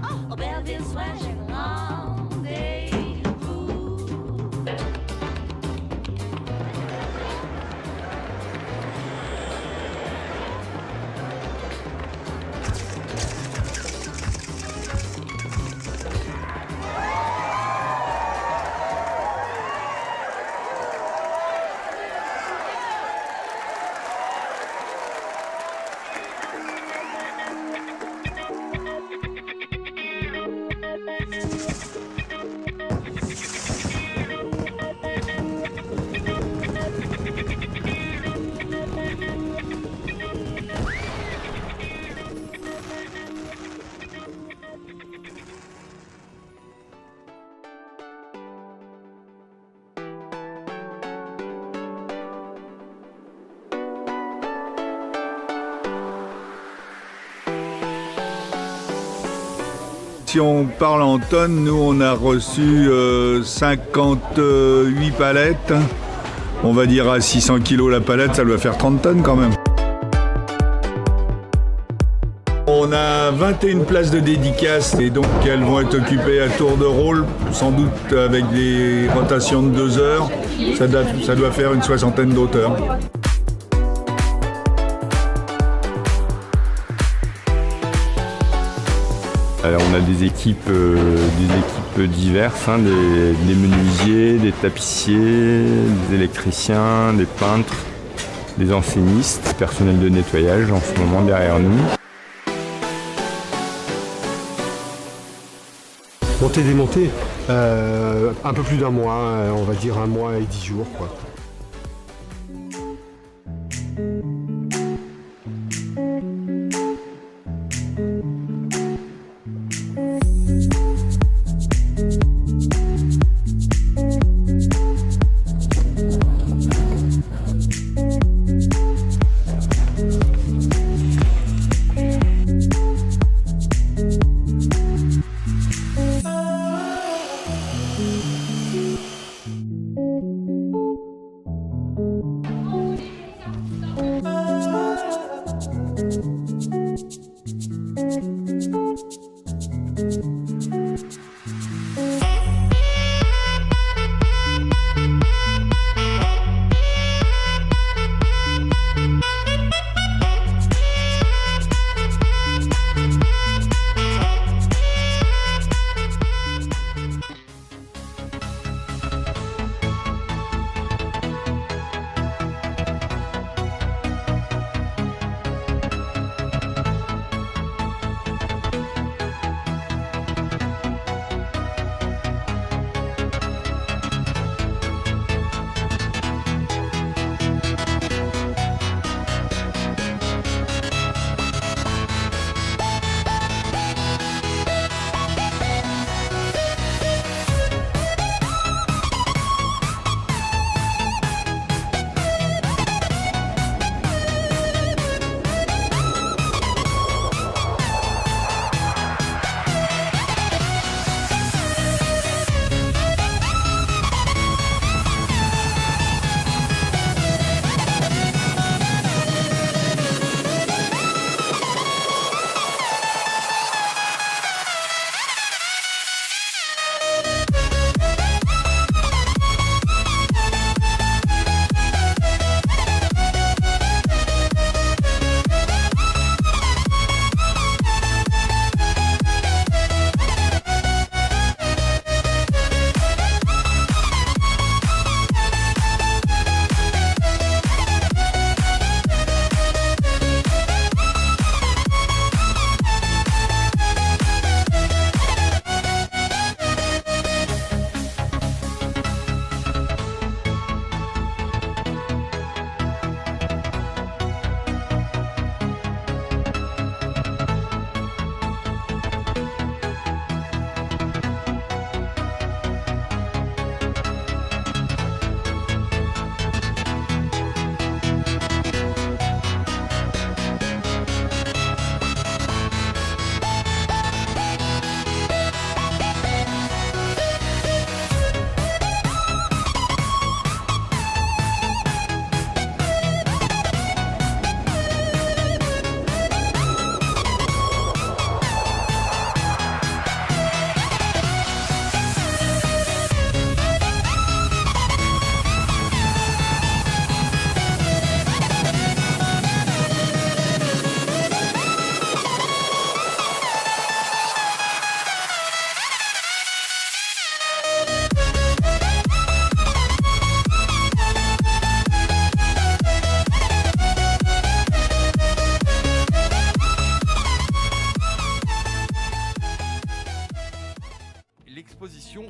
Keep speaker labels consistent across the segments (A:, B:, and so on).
A: Oh, Belleville swashing rendezvous.
B: Si on parle en tonnes, nous on a reçu 58 palettes. On va dire à 600 kg la palette, ça doit faire 30 tonnes quand même. On a 21 places de dédicaces et donc elles vont être occupées à tour de rôle, sans doute avec des rotations de 2 heures. Ça doit faire une 60aine d'auteurs.
C: Alors on a des équipes diverses, hein, des menuisiers, des tapissiers, des électriciens, des peintres, des enseignistes, personnel de nettoyage en ce moment derrière nous.
D: Monter, démonter, un peu plus d'un mois, on va dire 1 mois et 10 jours, quoi.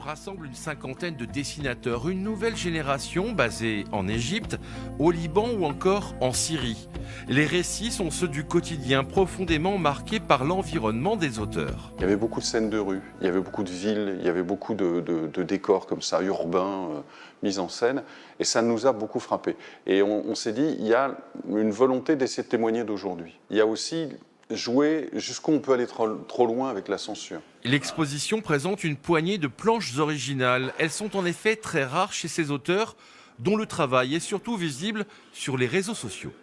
E: rassemble une cinquantaine de dessinateurs, une nouvelle génération basée en Égypte, au Liban ou encore en Syrie. Les récits sont ceux du quotidien, profondément marqués par l'environnement des auteurs.
F: Il y avait beaucoup de scènes de rue, il y avait beaucoup de villes, il y avait beaucoup de décors comme ça, urbains, mis en scène, et ça nous a beaucoup frappé. Et on s'est dit, il y a une volonté d'essayer de témoigner d'aujourd'hui. Il y a aussi jouer jusqu'où on peut aller trop loin avec la censure.
E: L'exposition présente une poignée de planches originales. Elles sont en effet très rares chez ces auteurs, dont le travail est surtout visible sur les réseaux sociaux.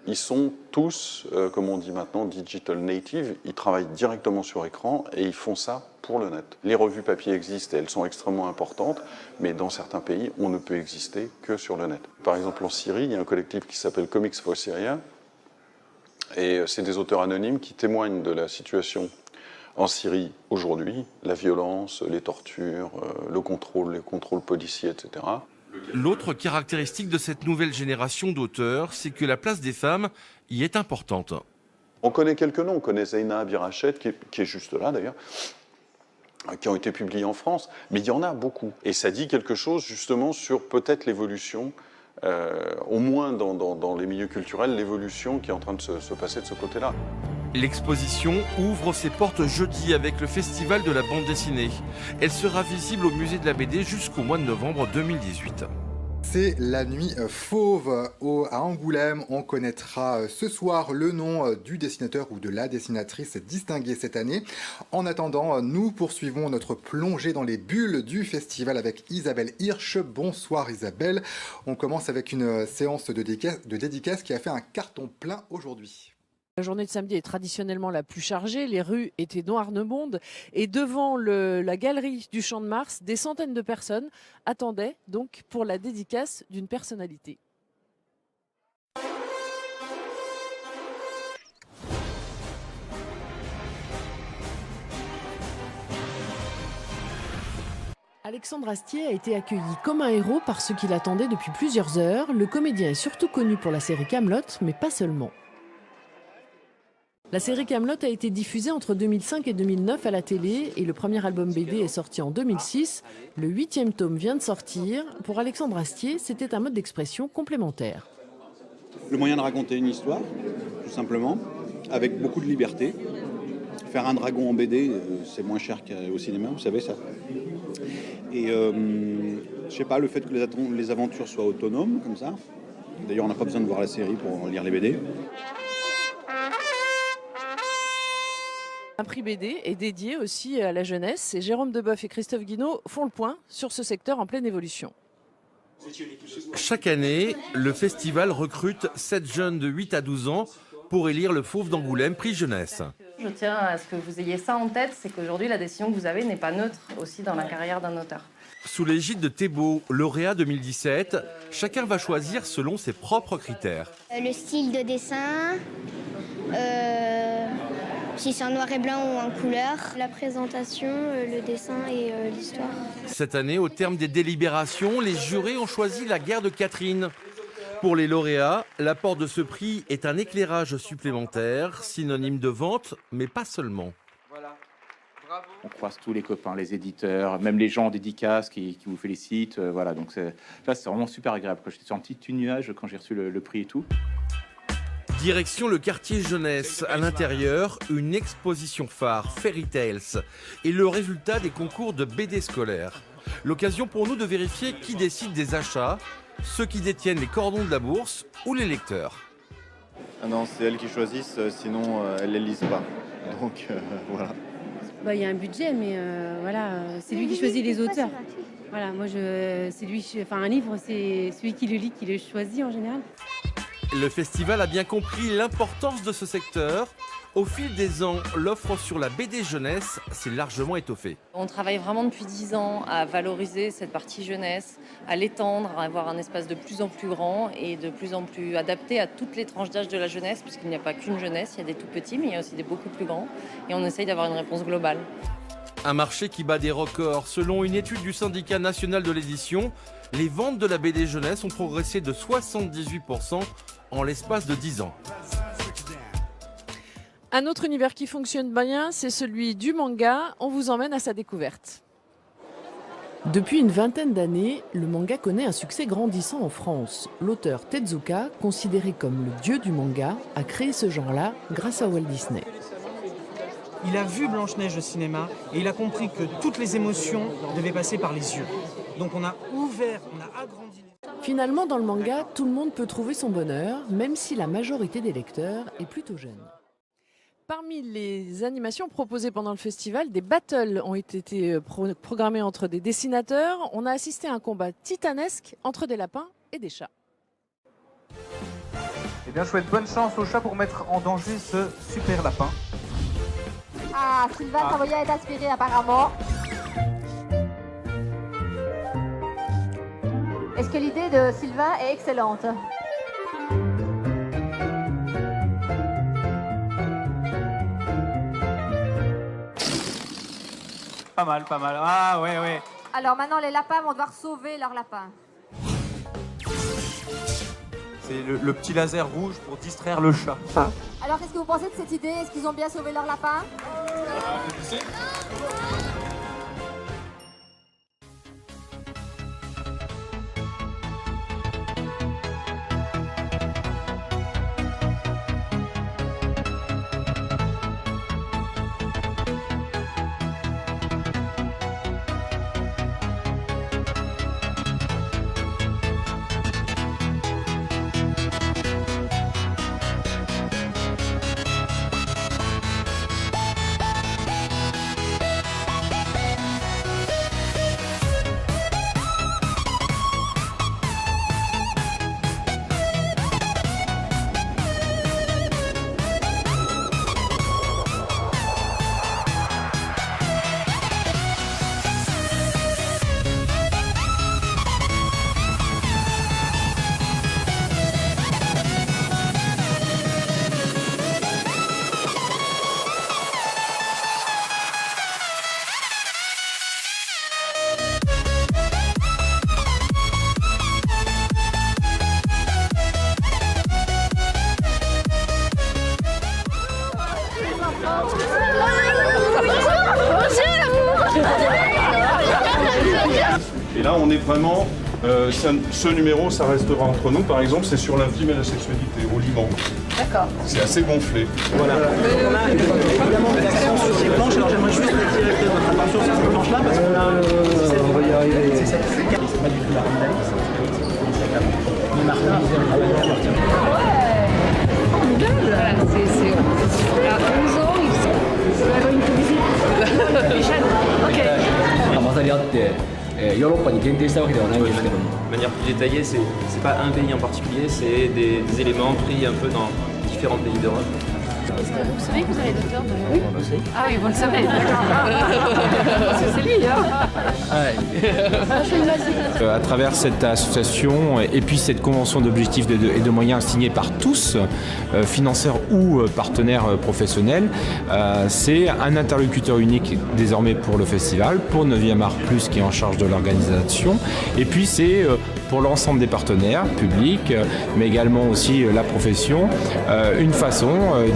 F: Ils sont tous, comme on dit maintenant, digital native. Ils travaillent directement sur écran et ils font ça pour le net. Les revues papier existent et elles sont extrêmement importantes, mais dans certains pays, on ne peut exister que sur le net. Par exemple, en Syrie, il y a un collectif qui s'appelle Comics for Syria. Et c'est des auteurs anonymes qui témoignent de la situation en Syrie aujourd'hui, la violence, les tortures, les contrôles policiers, etc.
E: L'autre caractéristique de cette nouvelle génération d'auteurs, c'est que la place des femmes y est importante.
F: On connaît quelques noms, on connaît Zeina Abirached, qui est juste là d'ailleurs, qui ont été publiés en France, mais il y en a beaucoup. Et ça dit quelque chose justement sur peut-être l'évolution, au moins dans les milieux culturels, l'évolution qui est en train de se passer de ce côté-là.
E: L'exposition ouvre ses portes jeudi avec le Festival de la bande dessinée. Elle sera visible au musée de la BD jusqu'au mois de novembre 2018.
G: C'est la nuit fauve à Angoulême. On connaîtra ce soir le nom du dessinateur ou de la dessinatrice distinguée cette année. En attendant, nous poursuivons notre plongée dans les bulles du festival avec Isabelle Hirsch. Bonsoir Isabelle. On commence avec une séance de dédicace qui a fait un carton plein aujourd'hui.
H: La journée de samedi est traditionnellement la plus chargée, les rues étaient noires de monde et devant la galerie du Champ de Mars, des centaines de personnes attendaient donc pour la dédicace d'une personnalité. Alexandre Astier a été accueilli comme un héros par ceux qui l'attendaient depuis plusieurs heures. Le comédien est surtout connu pour la série Kaamelott, mais pas seulement. La série Kaamelott a été diffusée entre 2005 et 2009 à la télé et le premier album BD est sorti en 2006. Le 8e tome vient de sortir. Pour Alexandre Astier, c'était un mode d'expression complémentaire.
I: Le moyen de raconter une histoire, tout simplement, avec beaucoup de liberté. Faire un dragon en BD, c'est moins cher qu'au cinéma, vous savez ça. Et je sais pas, le fait que les aventures soient autonomes, comme ça. D'ailleurs, on n'a pas besoin de voir la série pour lire les BD.
H: Un prix BD est dédié aussi à la jeunesse et Jérôme Deboeuf et Christophe Guinaud font le point sur ce secteur en pleine évolution.
E: Chaque année, le festival recrute 7 jeunes de 8 à 12 ans pour élire le Fauve d'Angoulême, prix jeunesse.
J: Je tiens à ce que vous ayez ça en tête, c'est qu'aujourd'hui la décision que vous avez n'est pas neutre aussi dans la carrière d'un auteur.
E: Sous l'égide de Thébault, lauréat 2017, chacun va choisir selon ses propres critères.
K: Le style de dessin, si c'est en noir et blanc ou en couleur, la présentation, le dessin et l'histoire.
E: Cette année, au terme des délibérations, les jurés ont choisi La guerre de Catherine. Pour les lauréats, l'apport de ce prix est un éclairage supplémentaire, synonyme de vente, mais pas seulement.
L: Voilà. Bravo. On croise tous les copains, les éditeurs, même les gens en dédicace qui vous félicitent. Voilà, donc c'est vraiment super agréable. J'étais sur un petit nuage quand j'ai reçu le prix et tout.
E: Direction le quartier jeunesse. À l'intérieur, une exposition phare, Fairy Tales, et le résultat des concours de BD scolaires. L'occasion pour nous de vérifier qui décide des achats, ceux qui détiennent les cordons de la bourse ou les lecteurs.
M: Ah non, c'est elles qui choisissent, sinon elles ne les lisent pas. Donc voilà.
N: Bah, y a un budget, mais voilà, c'est lui qui choisit les auteurs. Voilà, moi, c'est lui, un livre, c'est celui qui le lit qui le choisit en général.
E: Le festival a bien compris l'importance de ce secteur. Au fil des ans, l'offre sur la BD jeunesse s'est largement étoffée.
J: On travaille vraiment depuis 10 ans à valoriser cette partie jeunesse, à l'étendre, à avoir un espace de plus en plus grand et de plus en plus adapté à toutes les tranches d'âge de la jeunesse, puisqu'il n'y a pas qu'une jeunesse, il y a des tout petits, mais il y a aussi des beaucoup plus grands. Et on essaye d'avoir une réponse globale.
E: Un marché qui bat des records. Selon une étude du syndicat national de l'édition, les ventes de la BD jeunesse ont progressé de 78% en l'espace de 10 ans.
H: Un autre univers qui fonctionne bien, c'est celui du manga. On vous emmène à sa découverte. Depuis une vingtaine d'années, le manga connaît un succès grandissant en France. L'auteur Tezuka, considéré comme le dieu du manga, a créé ce genre-là grâce à Walt Disney.
O: Il a vu Blanche-Neige au cinéma et il a compris que toutes les émotions devaient passer par les yeux. Donc on a ouvert, on a agrandi.
H: Finalement, dans le manga, tout le monde peut trouver son bonheur, même si la majorité des lecteurs est plutôt jeune. Parmi les animations proposées pendant le festival, des battles ont été programmés entre des dessinateurs. On a assisté à un combat titanesque entre des lapins et des chats.
P: Eh bien, je souhaite bonne chance aux chats pour mettre en danger ce super lapin.
Q: Ah, Sylvain Savoya est aspiré apparemment. Est-ce que l'idée de Sylvain est excellente?
P: Pas mal, pas mal. Ah ouais, ouais.
Q: Alors maintenant, les lapins vont devoir sauver leur lapin.
P: C'est le petit laser rouge pour distraire le chat.
Q: Alors, qu'est-ce que vous pensez de cette idée? Est-ce qu'ils ont bien sauvé leur lapin?
F: Et là, on est vraiment... ce numéro, ça restera entre nous. Par exemple, c'est sur l'intime et la sexualité au Liban.
Q: D'accord.
F: C'est assez gonflé.
P: Voilà. On a évidemment des accents sur ces planches. Alors j'aimerais juste attirer votre attention sur ces planches-là parce qu'on a... on va y arriver. C'est pas du tout la randonnée. Mais Martin, vous allez travailler à partir.
J: Voilà, c'est à 11 ans, ils sont une visite. Ok.
R: 混ざり合ってヨーロッパに限定したわけではないんですけども。
S: De manière plus détaillée, c'est pas un pays en particulier, c'est des éléments pris un peu dans différents pays d'Europe.
J: Est-ce que vous savez que vous avez l'auteur de... Oui, on le sait. Ah oui, vous le savez, d'accord. Parce que c'est lui, hein.
T: À travers cette association et puis cette convention d'objectifs et de moyens signée par tous, financeurs ou partenaires professionnels, c'est un interlocuteur unique désormais pour le festival, pour 9e Art Plus qui est en charge de l'organisation, et puis c'est pour l'ensemble des partenaires publics, mais également aussi la profession, une façon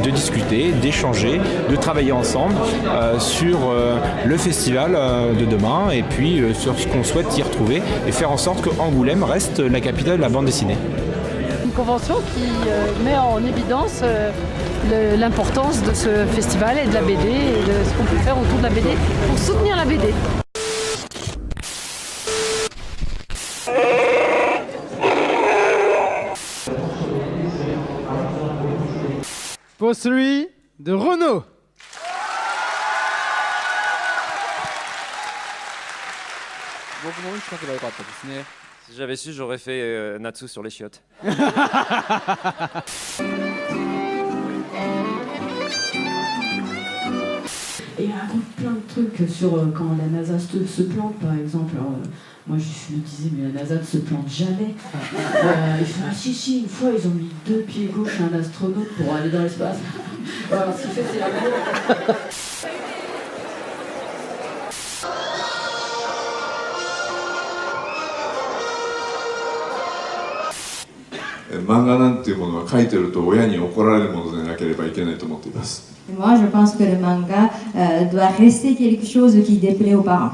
T: de discuter, d'échanger, de travailler ensemble sur le festival de demain et puis sur ce qu'on souhaite y retrouver et faire en sorte qu'Angoulême reste la capitale de la bande dessinée.
U: Une convention qui met en évidence l'importance de ce festival et de la BD et de ce qu'on peut faire autour de la BD pour soutenir la BD.
V: Pour celui de Renaud.
S: Si j'avais su, j'aurais fait Natsu sur les chiottes.
W: Et il raconte plein de trucs sur quand la NASA se plante, par exemple. Alors, moi, je me disais, mais la NASA ne se plante jamais. Il fait, ah si, une fois, ils ont mis 2 pieds gauche à un astronaute pour aller dans l'espace. Alors, ce qu'il fait, c'est la mort.
X: 漫画なんていうものは書いてると親に怒られるものでなければいけないと思っています。
Y: Moi, je pense que le manga doit rester quelque chose qui déplaît aux parents.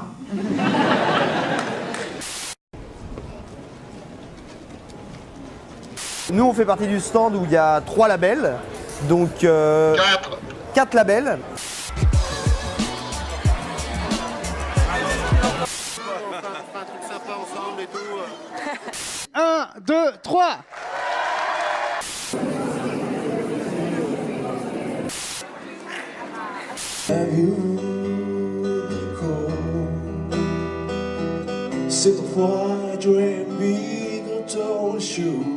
A: Nous, on fait partie du stand où il y a 3 labels, donc 4 labels.
B: Un truc sympa ensemble et tout.
V: 1, 2, 3.
C: Cette fois, je big told you.